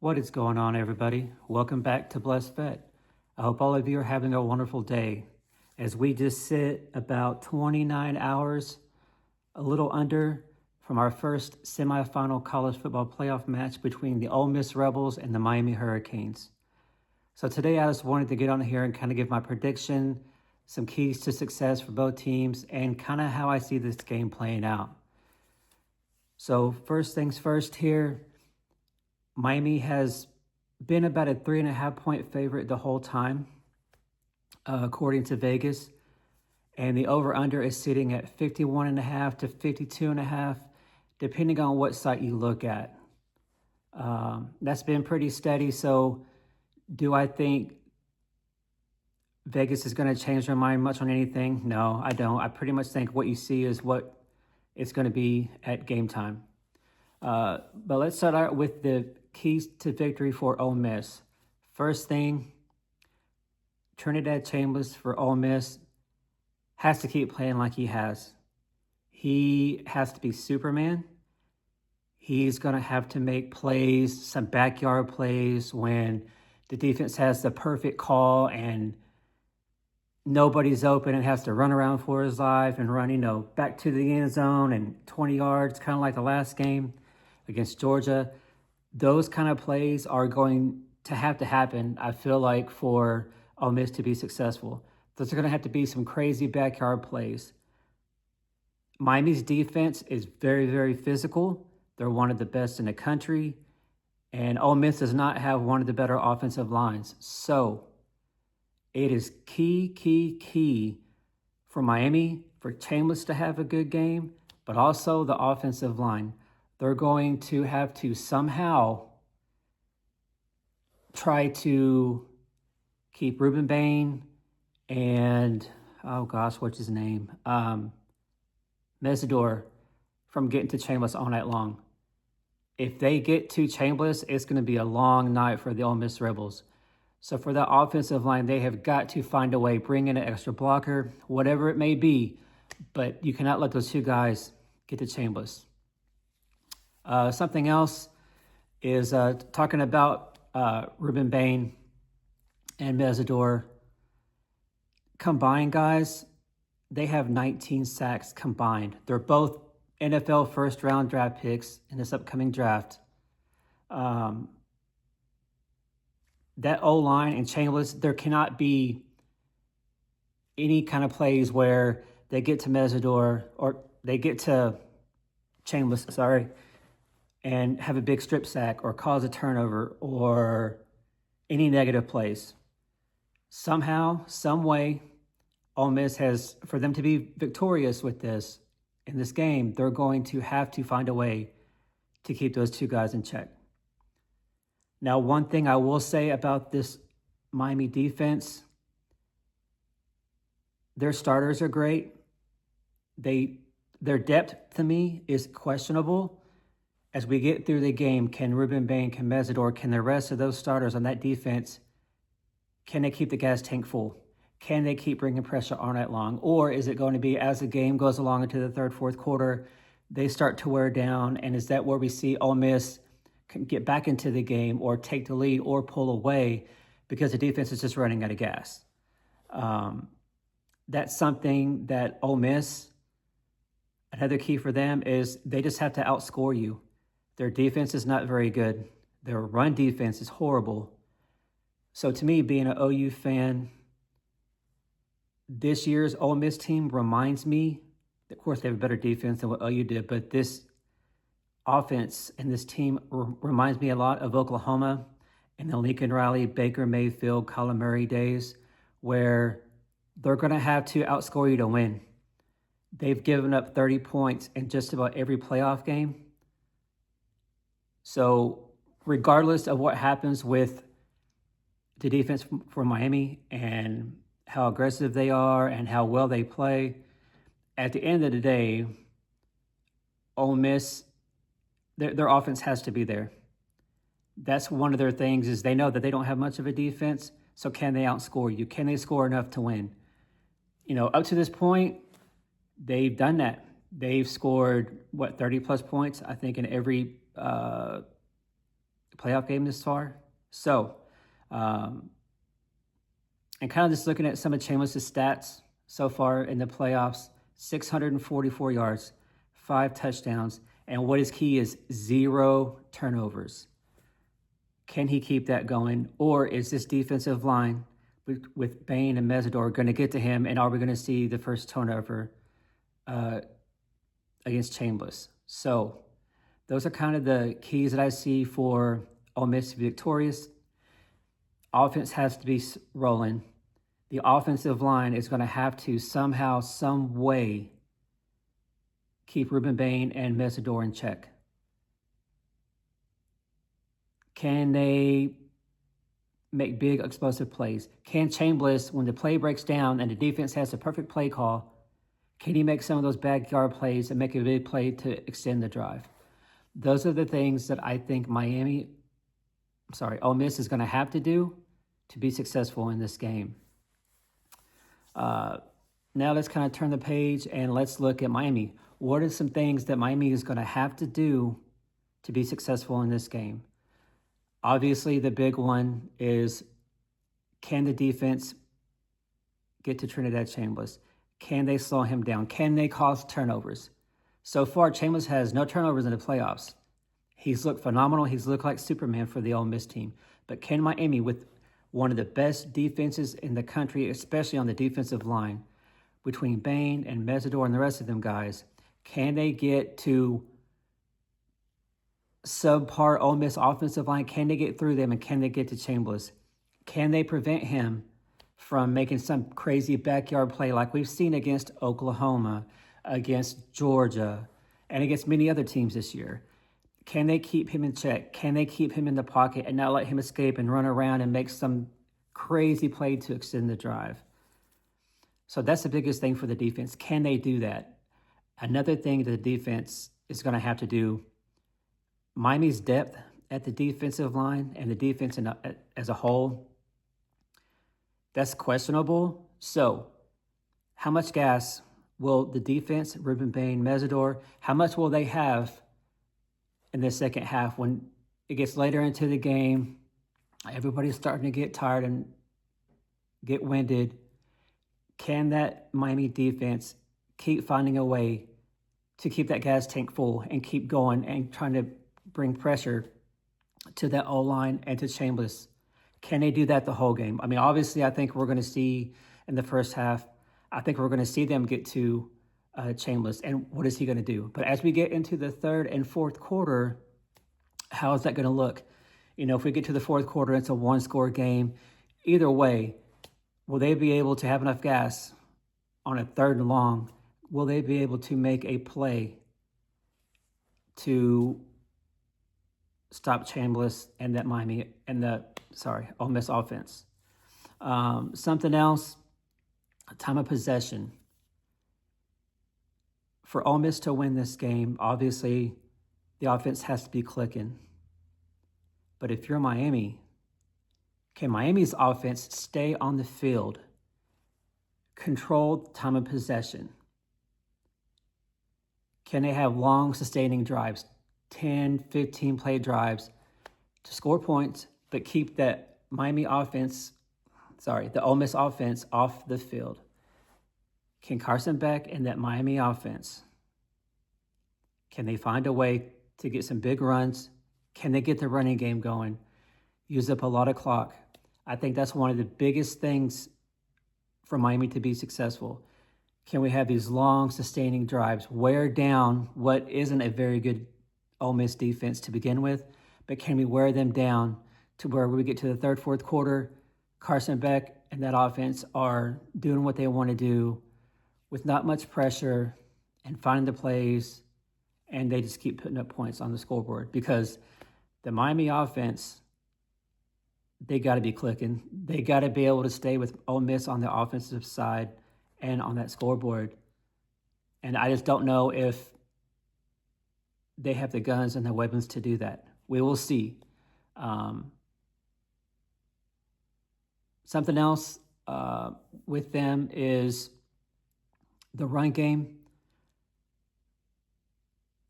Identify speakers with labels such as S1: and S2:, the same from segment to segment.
S1: What is going on, everybody? Welcome back to Blessed Vet. I hope all of you are having a wonderful day. As we just sit about 29 hours, a little under, from our first semifinal college football playoff match between the Ole Miss Rebels and the Miami Hurricanes. So today I just wanted to get on here and kind of give my prediction, some keys to success for both teams, and kind of how I see this game playing out. So first things first here, Miami has been about a 3.5 point favorite the whole time, according to Vegas. And the over-under is sitting at 51.5 to 52.5, depending on what site you look at. That's been pretty steady. So do I think Vegas is going to change their mind much on anything? No, I don't. I pretty much think what you see is what it's going to be at game time. But let's start out with the keys to victory for Ole Miss. First thing, Trinidad Chambers for Ole Miss has to keep playing like he has. He has to be Superman. He's going to have to make plays, some backyard plays when the defense has the perfect call and nobody's open and has to run around for his life and run, back to the end zone and 20 yards, kind of like the last game against Georgia. Those kind of plays are going to happen, I feel like, for Ole Miss to be successful. Those are going to have to be some crazy backyard plays. Miami's defense is very, very physical. They're one of the best in the country. And Ole Miss does not have one of the better offensive lines. So it is key for Miami, for Chambers to have a good game, but also the offensive line. They're going to have to somehow try to keep Ruben Bain and, what's his name? Mesidor from getting to Chambers all night long. If they get to Chambers, it's going to be a long night for the Ole Miss Rebels. So for the offensive line, they have got to find a way, bring in an extra blocker, whatever it may be, but you cannot let those two guys get to Chambers. Something else is talking about Ruben Bain and Mesidor. Combined, guys, they have 19 sacks combined. They're both NFL first-round draft picks in this upcoming draft. That O-line and Chambers, there cannot be any kind of plays where they get to Mesidor or they get to Chambers, and have a big strip sack or cause a turnover or any negative plays. Somehow, some way, Ole Miss has, for them to be victorious with this, in this game, they're going to have to find a way to keep those two guys in check. Now, one thing I will say about this Miami defense, their starters are great. Their depth, to me, is questionable. As we get through the game, can Ruben Bain, can Mesidor, can the rest of those starters on that defense, can they keep the gas tank full? Can they keep bringing pressure all night long? Or is it going to be, as the game goes along into the third, fourth quarter, they start to wear down, and is that where we see Ole Miss can get back into the game or take the lead or pull away because the defense is just running out of gas? That's something that Ole Miss, another key for them is they just have to outscore you. Their defense is not very good. Their run defense is horrible. So to me, being an OU fan, this year's Ole Miss team reminds me, of course, they have a better defense than what OU did, but this offense and this team reminds me a lot of Oklahoma in the Lincoln Riley, Baker Mayfield, Kyler Murray days, where they're going to have to outscore you to win. They've given up 30 points in just about every playoff game. So regardless of what happens with the defense for Miami and how aggressive they are and how well they play, at the end of the day, Ole Miss, their offense has to be there. That's one of their things, is they know that they don't have much of a defense, so can they outscore you? Can they score enough to win? Up to this point, they've done that. They've scored, 30-plus points, I think, in every playoff game this far. So, and kind of just looking at some of Chambers' stats so far in the playoffs, 644 yards, 5 touchdowns, and what is key is 0 turnovers. Can he keep that going? Or is this defensive line with Bain and Mesidor going to get to him, and are we going to see the first turnover against Chambers? So those are kind of the keys that I see for Ole Miss to be victorious. Offense has to be rolling. The offensive line is going to have to somehow, some way, keep Ruben Bain and Mesidor in check. Can they make big explosive plays? Can Chambers, when the play breaks down and the defense has the perfect play call, can he make some of those backyard plays and make a big play to extend the drive? Those are the things that I think Ole Miss is going to have to do to be successful in this game. Now let's kind of turn the page and let's look at Miami. What are some things that Miami is going to have to do to be successful in this game? Obviously, the big one is, can the defense get to Trinidad Chambers? Can they slow him down? Can they cause turnovers? So far, Chambers has no turnovers in the playoffs. He's looked phenomenal. He's looked like Superman for the Ole Miss team. But can Miami, with one of the best defenses in the country, especially on the defensive line, between Bain and Mesidor and the rest of them guys, can they get to subpar Ole Miss offensive line? Can they get through them, and can they get to Chambers? Can they prevent him from making some crazy backyard play like we've seen against Oklahoma, against Georgia, and against many other teams this year? Can they keep him in check? Can they keep him in the pocket and not let him escape and run around and make some crazy play to extend the drive? So that's the biggest thing for the defense. Can they do that? Another thing that the defense is going to have to do, Miami's depth at the defensive line and the defense as a whole, that's questionable. So how much gas will the defense, Ruben Bain, Mesidor, how much will they have in the second half when it gets later into the game? Everybody's starting to get tired and get winded. Can that Miami defense keep finding a way to keep that gas tank full and keep going and trying to bring pressure to that O-line and to Chambers? Can they do that the whole game? I mean, obviously, I think we're going to see in the first half, I think we're going to see them get to Chambers, and what is he going to do? But as we get into the third and fourth quarter, how is that going to look? You know, if we get to the fourth quarter, it's a one-score game. Either way, will they be able to have enough gas on a third and long? Will they be able to make a play to stop Chambers and that Ole Miss offense? Something else, time of possession. For Ole Miss to win this game, obviously the offense has to be clicking. But if you're Miami, can Miami's offense stay on the field, control time of possession? Can they have long, sustaining drives, 10, 15 play drives to score points, but keep that the Ole Miss offense off the field? Can Carson Beck and that Miami offense, can they find a way to get some big runs? Can they get the running game going? Use up a lot of clock. I think that's one of the biggest things for Miami to be successful. Can we have these long, sustaining drives, wear down what isn't a very good Ole Miss defense to begin with, but can we wear them down to where we get to the third, fourth quarter, Carson Beck and that offense are doing what they want to do with not much pressure and finding the plays, and they just keep putting up points on the scoreboard? Because the Miami offense, they got to be clicking. They got to be able to stay with Ole Miss on the offensive side and on that scoreboard. And I just don't know if they have the guns and the weapons to do that. We will see. Something else with them is the run game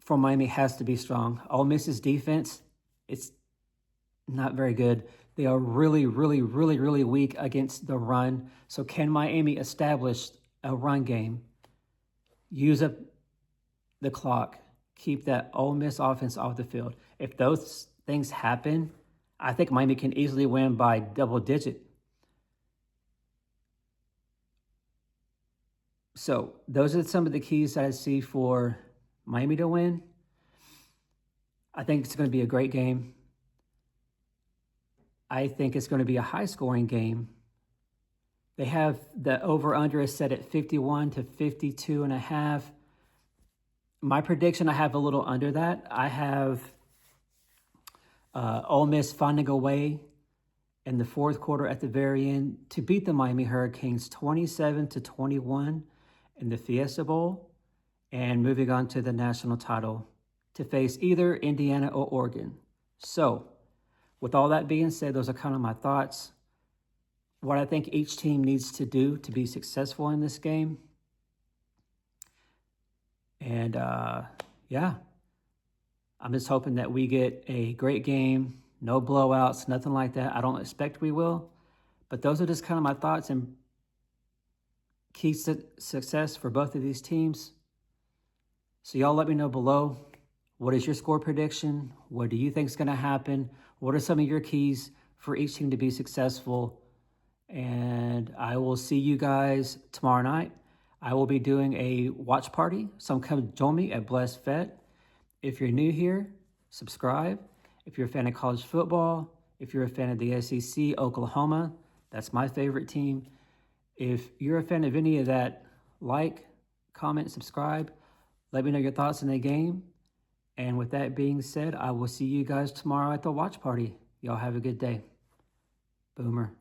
S1: for Miami has to be strong. Ole Miss's defense, not very good. They are really, really, really, really weak against the run. So can Miami establish a run game, use up the clock, keep that Ole Miss offense off the field? If those things happen, I think Miami can easily win by double digit. So those are some of the keys that I see for Miami to win. I think it's going to be a great game. I think it's going to be a high-scoring game. They have the over-under is set at 51 to 52 and a half. My prediction, I have a little under that. I have Ole Miss finding a way in the fourth quarter at the very end to beat the Miami Hurricanes 27 to 21 in the Fiesta Bowl and moving on to the national title to face either Indiana or Oregon. So, with all that being said, those are kind of my thoughts. What I think each team needs to do to be successful in this game. And yeah, I'm just hoping that we get a great game, no blowouts, nothing like that. I don't expect we will, but those are just kind of my thoughts and keys to success for both of these teams. So y'all let me know below. What is your score prediction? What do you think is going to happen? What are some of your keys for each team to be successful? And I will see you guys tomorrow night. I will be doing a watch party, so come join me at Blessed Vet. If you're new here, subscribe. If you're a fan of college football, if you're a fan of the SEC, Oklahoma, that's my favorite team. If you're a fan of any of that, like, comment, subscribe. Let me know your thoughts on the game. And with that being said, I will see you guys tomorrow at the watch party. Y'all have a good day. Boomer.